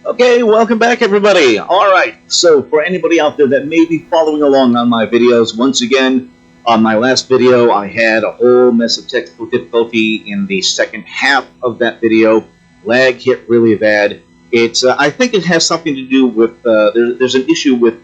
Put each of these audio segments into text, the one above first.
Okay, welcome back everybody. Alright, so for anybody out there that may be following along on my videos, once again, on my last video I had a whole mess of technical difficulty in the second half of that video. Lag hit really bad. I think it has something to do with, there's an issue with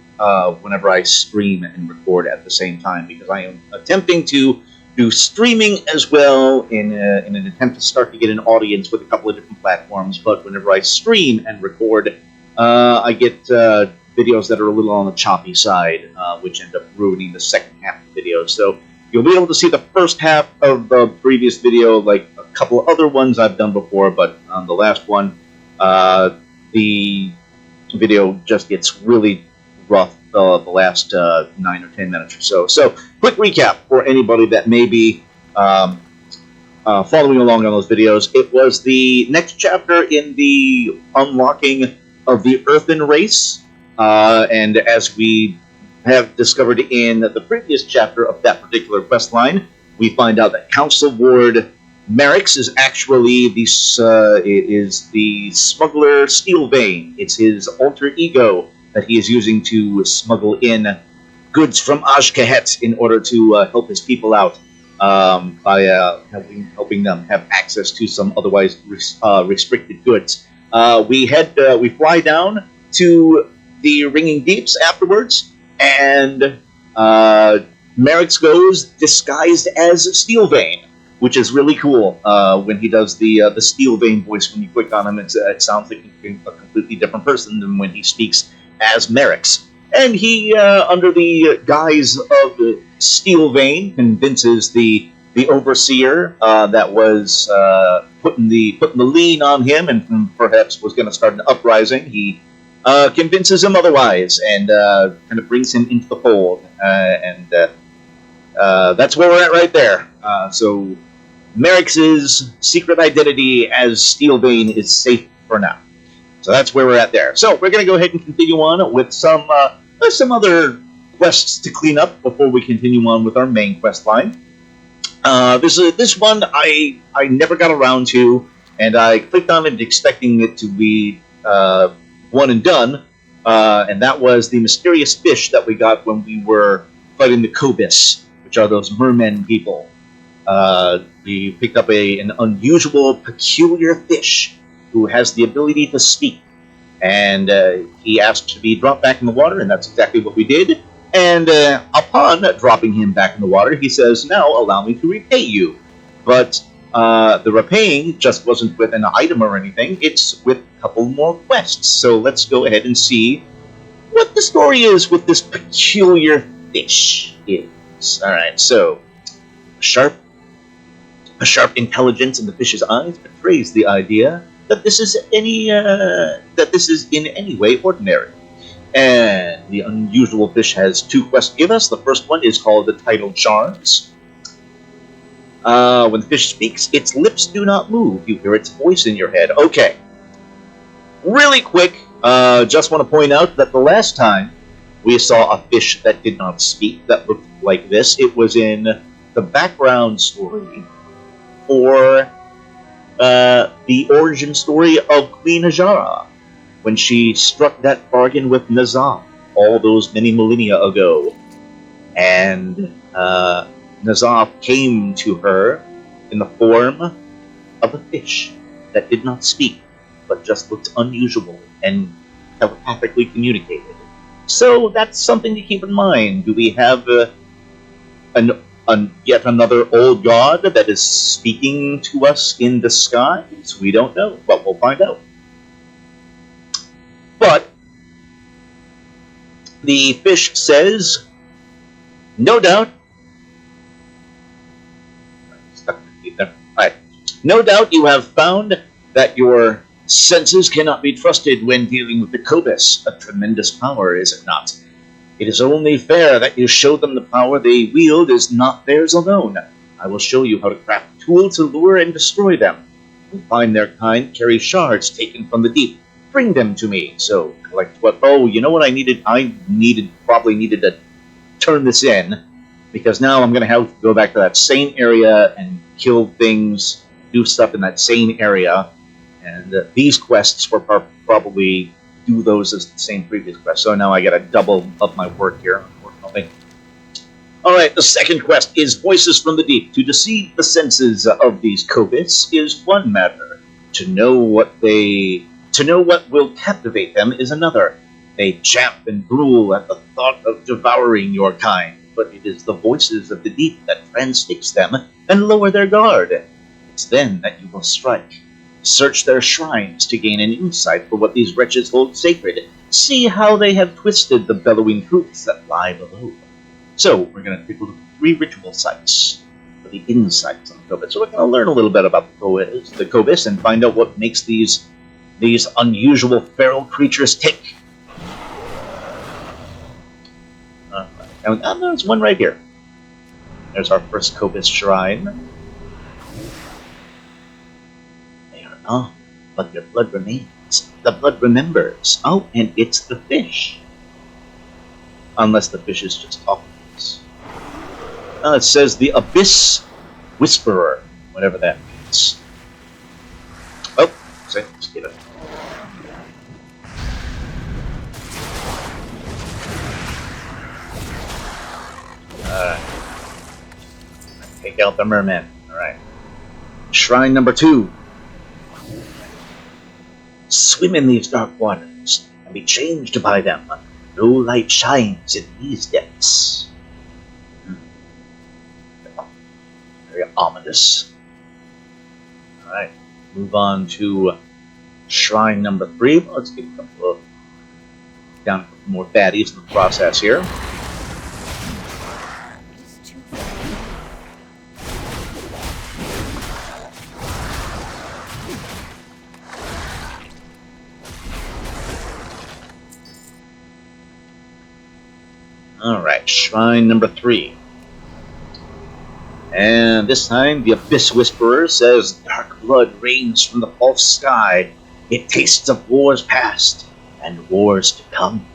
whenever I stream and record at the same time, because I am attempting to do streaming as well in an attempt to start to get an audience with a couple of different platforms. But whenever I stream and record, I get videos that are a little on the choppy side, which end up ruining the second half of the video. So you'll be able to see the first half of the previous video, like a couple of other ones I've done before, but on the last one, the video just gets really rough the last 9 or 10 minutes or so. So, quick recap for anybody that may be following along on those videos. It was the next chapter in the unlocking of the Earthen race, and as we have discovered in the previous chapter of that particular quest line, we find out that Council Ward Merrick's is actually the smuggler Steelvein. It's his alter ego that he is using to smuggle in goods from Ajkahet in order to help his people out by helping them have access to some otherwise restricted goods. We fly down to the Ringing Deeps afterwards, and Merrick's goes disguised as Steelvein, which is really cool. When he does the Steelvein voice, when you click on him, it sounds like a completely different person than when he speaks as Merrick's. And he, under the guise of Steelvein, convinces the overseer that was putting the lean on him and perhaps was going to start an uprising. He convinces him otherwise and kind of brings him into the fold. And that's where we're at right there. So Merrick's secret identity as Steelvein is safe for now. So that's where we're at there. So we're going to go ahead and continue on with some other quests to clean up before we continue on with our main quest line. This one I never got around to, and I clicked on it expecting it to be one and done, and that was the mysterious fish that we got when we were fighting the Kobyss, which are those mermen people. We picked up an unusual, peculiar fish who has the ability to speak. And he asked to be dropped back in the water, and that's exactly what we did. And upon dropping him back in the water, he says, "Now allow me to repay you." But the repaying just wasn't with an item or anything, it's with a couple more quests. So let's go ahead and see what the story is with this peculiar fish is. Alright, so a sharp intelligence in the fish's eyes betrays the idea that this is in any way ordinary. And the unusual fish has 2 quests to give us. The first one is called the Tidal Charms. When the fish speaks, its lips do not move. You hear its voice in your head. Okay. Really quick, just want to point out that the last time we saw a fish that did not speak, that looked like this, it was in the background story for the origin story of Queen Ajara, when she struck that bargain with Nazaf all those many millennia ago. And Nazaf came to her in the form of a fish that did not speak, but just looked unusual and telepathically communicated. So that's something to keep in mind. Do we have yet another old god that is speaking to us in disguise? We don't know, but we'll find out. But the fish says, no doubt, no doubt you have found that your senses cannot be trusted when dealing with the Kobyss, a tremendous power, is it not? It is only fair that you show them the power they wield is not theirs alone. I will show you how to craft tools to lure and destroy them. You find their kind carry shards taken from the deep. Bring them to me. So, collect what... Oh, you know what I needed? Probably needed to turn this in, because now I'm going to have to go back to that same area and kill things, do stuff in that same area. And these quests were probably do those as the same previous quest. So now I got to double up my work here, unfortunately. All right, the second quest is Voices from the Deep. To deceive the senses of these Kobyss is one matter. To know what will captivate them is another. They champ and drool at the thought of devouring your kind, but it is the voices of the deep that transfix them and lower their guard. It's then that you will strike. Search their shrines to gain an insight for what these wretches hold sacred. See how they have twisted the bellowing truths that lie below. So, we're going to take a look at 3 ritual sites for the insights on the Kobyss. So we're going to learn a little bit about the Kobyss and find out what makes these unusual feral creatures tick. And there's one right here. There's our first Kobyss shrine. They are gone, but their blood remains. The blood remembers. Oh, and it's the fish. Unless the fish is just talking. It says the Abyss Whisperer, whatever that means. Oh, see, just get it. Take out the merman. Alright. Shrine number 2. Swim in these dark waters and be changed by them. No light shines in these depths. Very ominous. Alright, move on to shrine number 3. Let's get a couple more baddies in the process here. Alright, shrine number 3. And this time, the Abyss Whisperer says, dark blood rains from the false sky. It tastes of wars past and wars to come.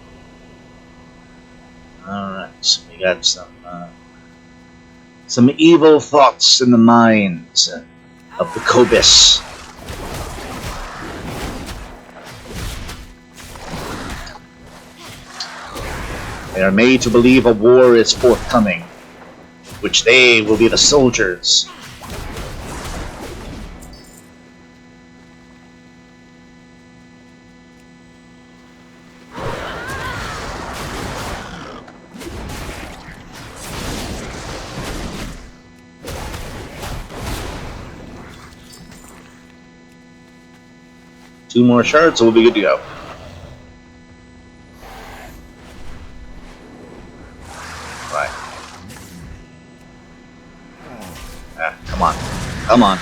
Alright, so we got some evil thoughts in the minds of the Kobyss. They are made to believe a war is forthcoming, which they will be the soldiers. Two more shards, so we'll be good to go. Come on. Come on.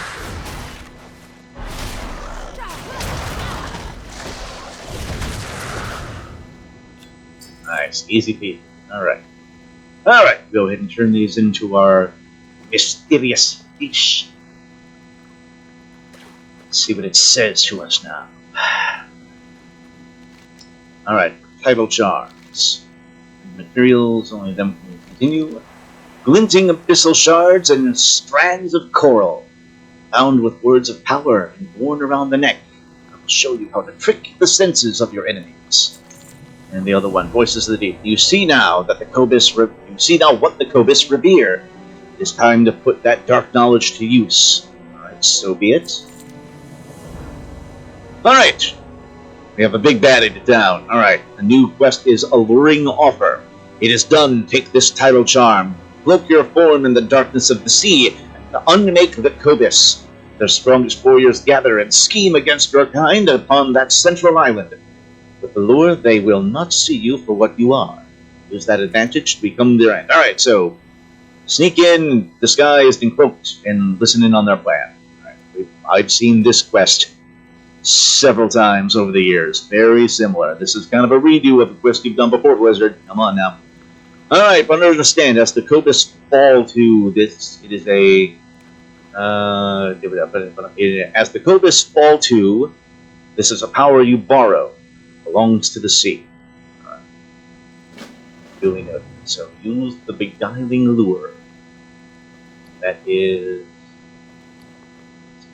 Nice. Easy peasy. Alright. Alright. Go ahead and turn these into our mysterious fish. Let's see what it says to us now. Alright. Title charms. Materials, only them can continue. Glinting abyssal shards and strands of coral, bound with words of power and worn around the neck. I will show you how to trick the senses of your enemies. And the other one, Voices of the Deep. You see now that the Kobyss. You see now what the Kobyss revere. It is time to put that dark knowledge to use. All right, so be it. All right, we have a big baddie down. All right, the new quest is Alluring Offer. It is done. Take this title charm. Cloak your form in the darkness of the sea, and unmake the Kobyss. Their strongest warriors gather and scheme against your kind upon that central island. With the lure, they will not see you for what you are. Use that advantage to become their end. Alright, so sneak in, disguised, and cloaked, and listen in on their plan. Right, I've seen this quest several times over the years. Very similar. This is kind of a redo of the quest you've done before, Wizard. Come on now. Alright, but understand, as the Kobyss fall to this, it is a... as the Kobyss fall to, this is a power you borrow. It belongs to the sea. Alright. Duly noted. So, use the beguiling lure. That is...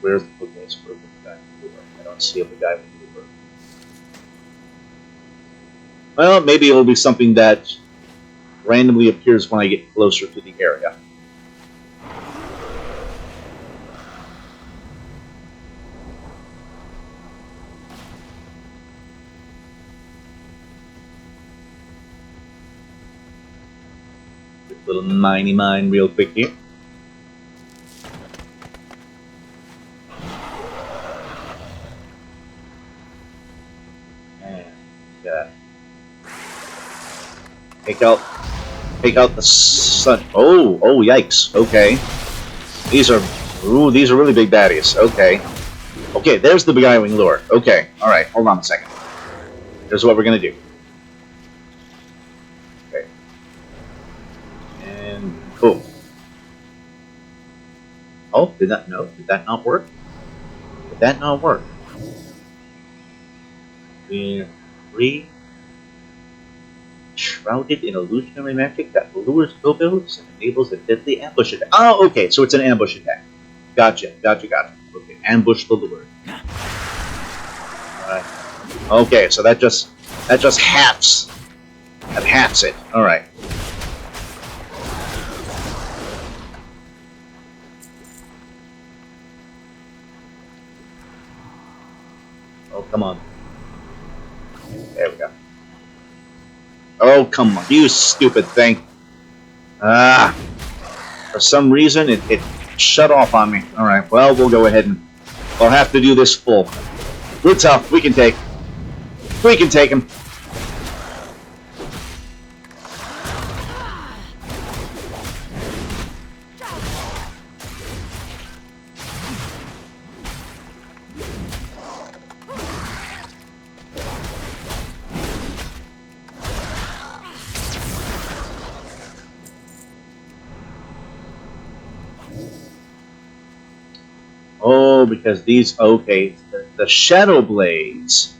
Where's the Kobyss? Where's the beguiling lure? I don't see a beguiling lure. Well, maybe it'll be something that randomly appears when I get closer to the area. Quick little miney mine real quick here. And take out the sun. Oh, yikes. Okay. These are really big baddies. Okay. Okay, there's the beguiling lure. Okay, alright, hold on a second. Here's what we're gonna do. Okay. And boom. Oh, did that not work? Did that not work? We're shrouded in illusionary magic that lures Kobyss and enables a deadly ambush attack. Oh, okay, so it's an ambush attack. Gotcha. Okay, ambush the lure. Alright. Okay, so that just halves. That halves it. Alright. Oh, come on. There we go. Oh, come on, you stupid thing. For some reason, it shut off on me. Alright, well, we'll go ahead and we'll have to do this full. We're tough. We can take him. Oh, because these, okay, the Shadow Blades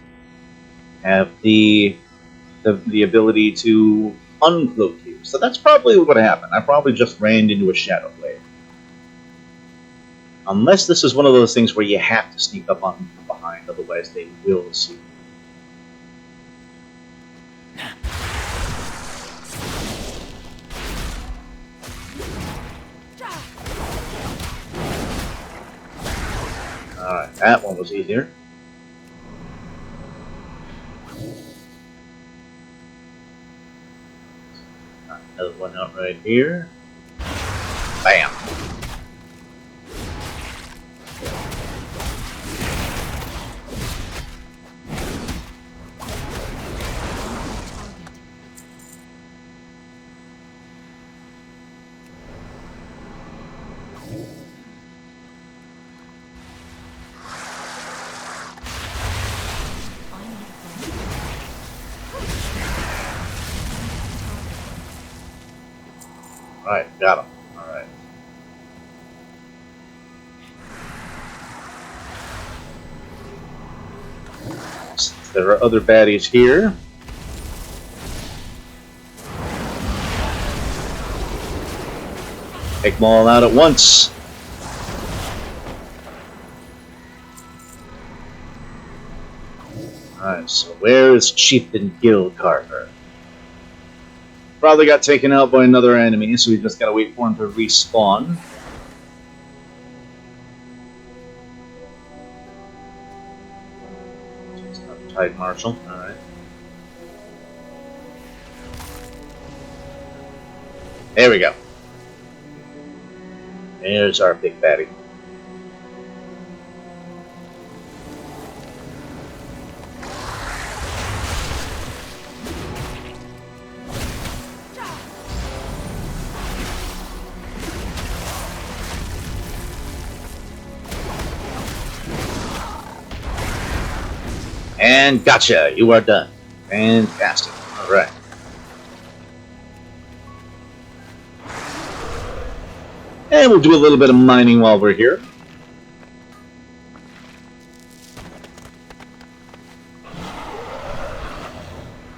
have the ability to uncloak you. So that's probably what happened. I probably just ran into a Shadow Blade. Unless this is one of those things where you have to sneak up on them from behind, otherwise they will see you. Alright, that one was easier. Another one out right here. Bam! Alright, got him. Alright. There are other baddies here. Take them all out at once. Alright, so where is Chieftain Gil Carter? Probably got taken out by another enemy, so we just gotta wait for him to respawn. It's not Tide Marshal, alright. There we go. There's our big baddie. And gotcha, you are done. Fantastic. Alright. And we'll do a little bit of mining while we're here.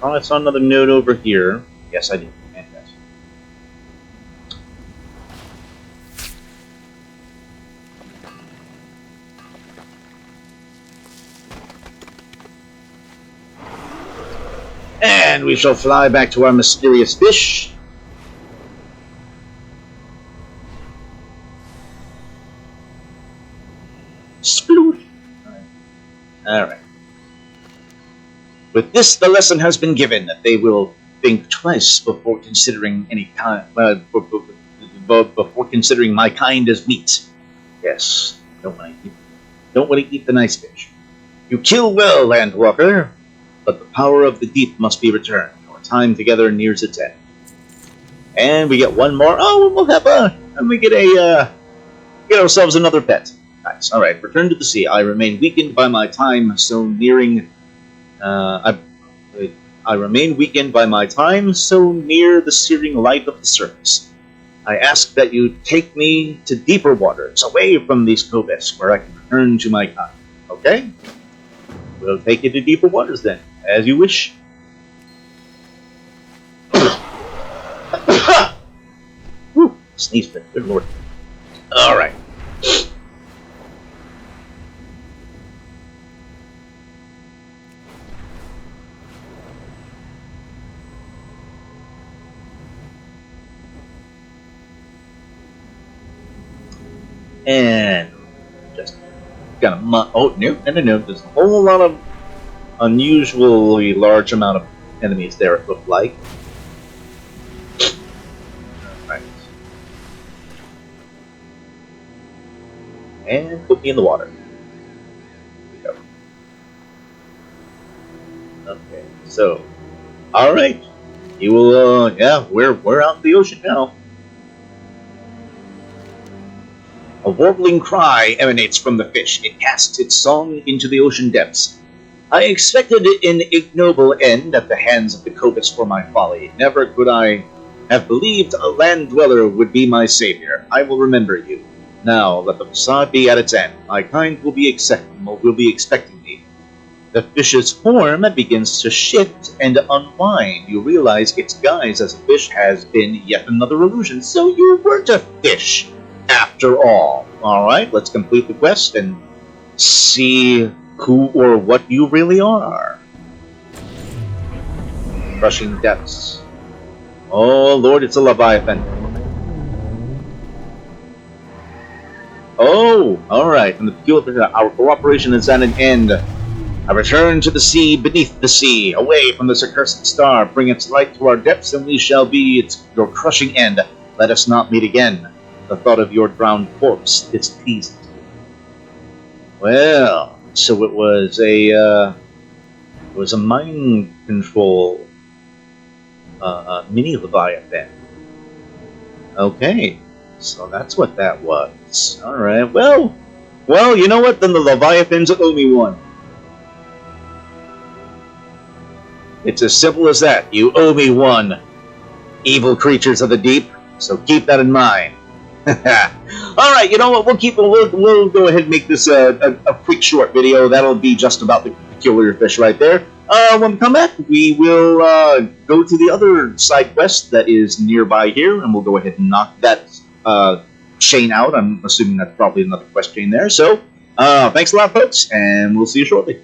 Oh, I saw another node over here. Yes, I do. Fantastic. And we shall fly back to our mysterious fish. Sploosh. Alright. With this, the lesson has been given that they will think twice before considering before considering my kind as meat. Yes, don't want to eat the nice fish. You kill well, Landwalker, but the power of the deep must be returned. Our time together nears its end. And we get one more. Oh, we'll have and we get ourselves another pet. Nice. All right. Return to the sea. I remain weakened by my time, so nearing. I remain weakened by my time, so near the searing light of the surface. I ask that you take me to deeper waters, away from these Kobyss, where I can return to my kind. Okay? We'll take you to deeper waters then, as you wish. Whew, sneeze fit. Good lord. All right. And just got a no. There's a whole lot of unusually large amount of enemies there. It looked like. Right. And put me in the water. Here we go. Okay. So, all right. You will. Yeah, we're out in the ocean now. A warbling cry emanates from the fish. It casts its song into the ocean depths. I expected an ignoble end at the hands of the Kobyss for my folly. Never could I have believed a land dweller would be my savior. I will remember you. Now let the facade be at its end. My kind will be expecting me. The fish's form begins to shift and unwind. You realize its guise as a fish has been yet another illusion. So you weren't a fish after all. Alright, let's complete the quest and see who or what you really are. Crushing depths. Oh lord, it's a Leviathan. Oh, alright, and our cooperation is at an end. I return to the sea beneath the sea, away from this accursed star. Bring its light to our depths, and we shall be your crushing end. Let us not meet again. The thought of your drowned corpse is pleasing. Well, so it was a mind control mini Leviathan. Okay, so that's what that was. All right. Well, you know what? Then the Leviathans owe me one. It's as simple as that. You owe me one. Evil creatures of the deep. So keep that in mind. All right, you know what? We'll go ahead and make this a quick short video. That'll be just about the peculiar fish right there. When we come back, we will go to the other side quest that is nearby here, and we'll go ahead and knock that chain out. I'm assuming that's probably another quest chain there. So, thanks a lot, folks, and we'll see you shortly.